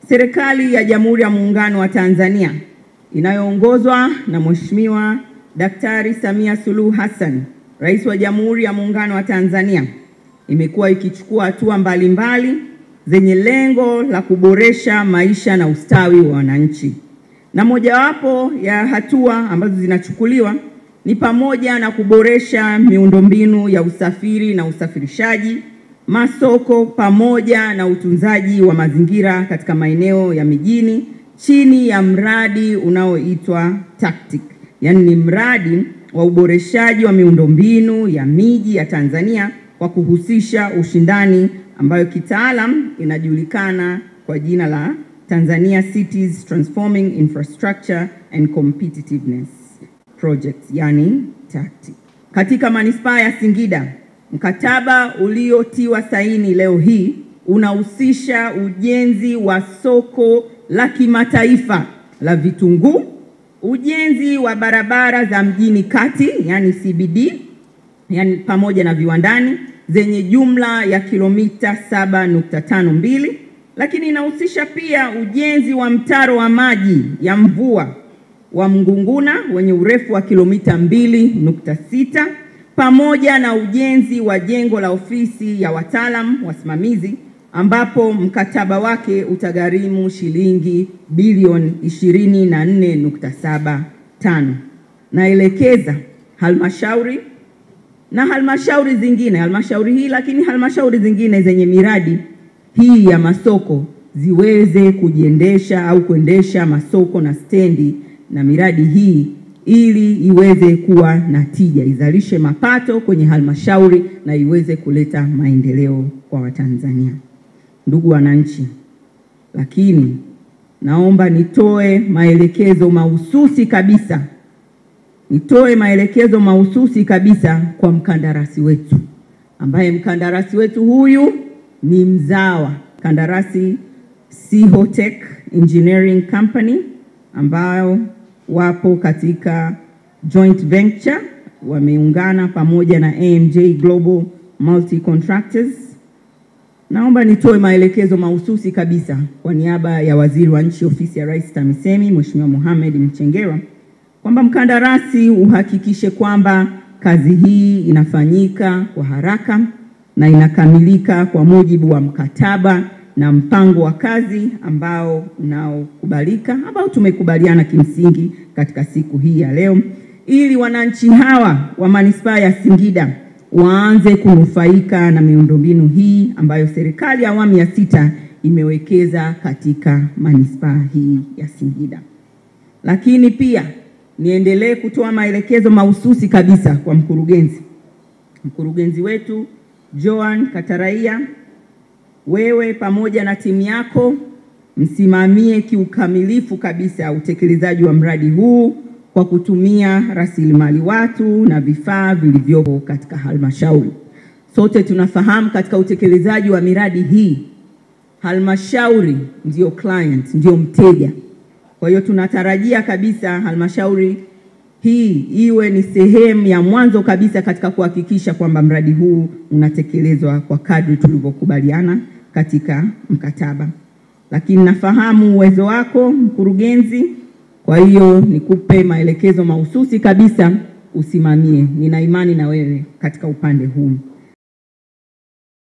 Serikali ya Jamhuri ya Muungano wa Tanzania inayoongozwa na Mheshimiwa Daktari Samia Suluhu Hassan, Rais wa Jamhuri ya Muungano wa Tanzania, imekuwa ikichukua hatua mbalimbali zenye lengo la kuboresha maisha na ustawi wa wananchi. Na mojawapo ya hatua ambazo zinachukuliwa ni pamoja na kuboresha miundombinu ya usafiri na usafirishaji, masoko pamoja na utunzaji wa mazingira katika maeneo ya mijini chini ya mradi unaoitwa TACTIC. Yaani ni mradi wa uboreshaji wa miundombinu ya miji ya Tanzania kwa kuhusisha ushindani, ambayo kitaalam inajulikana kwa jina la Tanzania Cities Transforming Infrastructure and Competitiveness Project, yani TACTIC. Katika manispaa ya Singida, mkataba uliotiwa saini leo hii unahusisha ujenzi wa soko la kimataifa la vitunguu, ujenzi wa barabara za mjini kati, yani CBD, yani pamoja na viwandani zenye jumla ya kilomita 7.52, lakini inahusisha pia ujenzi wa mtaro wa maji ya mvua wa Mngunguna wenye urefu wa kilomita 2.6 pamoja na ujenzi wa jengo la ofisi ya wataalamu wasimamizi ambapo mkataba wake utagharimu shilingi bilioni 24.75. Naelekeza halmashauri na halmashauri zingine, halmashauri hii lakini halmashauri zingine zenye miradi hii ya masoko ziweze kujiendesha au kuendesha masoko na stendi na miradi hii ili iweze kuwa na tija, izalishe mapato kwenye halmashauri na iweze kuleta maendeleo kwa Watanzania. Ndugu wananchi, lakini naomba nitoe maelekezo mahususi kabisa kwa mkandarasi wetu, ambaye mkandarasi wetu huyu ni mzawa, kandarasi Sihotech Engineering Company, ambao wapo katika joint venture, wameungana pamoja na AMJ Global Multi Contractors. Naomba nitoe maelekezo mahususi kabisa kwa niaba ya Waziri wa Nchi, Ofisi ya Rais TAMISEMI, Mheshimiwa Mohamed Mchengerwa, kwamba mkandarasi uhakikishe kwamba kazi hii inafanyika kwa haraka na inakamilika kwa mujibu wa mkataba na mpango wa kazi ambao tumekubaliana kimsingi katika siku hii ya leo, ili wananchi hawa wa manispaa ya Singida waanze kunufaika na miundombinu hii ambayo serikali ya awamu ya 6 imewekeza katika manispaa hii ya Singida. Lakini pia niendelee kutoa maelekezo mahususi kabisa kwa mkurugenzi wetu Joan Kataraia. Wewe pamoja na timu yako msimamie kiukamilifu kabisa utekelezaji wa mradi huu kwa kutumia rasilimali watu na vifaa vilivyopo katika halmashauri. Sote tunafahamu katika utekelezaji wa miradi hii halmashauri ndio client, ndio mteja. Kwa hiyo tunatarajia kabisa halmashauri hii iwe ni sehemu ya mwanzo kabisa katika kuhakikisha kwamba mradi huu unatekelezwa kwa kadri tulivyokubaliana katika mkataba. Lakini nafahamu uwezo wako mkurugenzi, kwa hiyo nikupe maelekezo mahususi kabisa usimamie. Nina imani na wewe katika upande huu.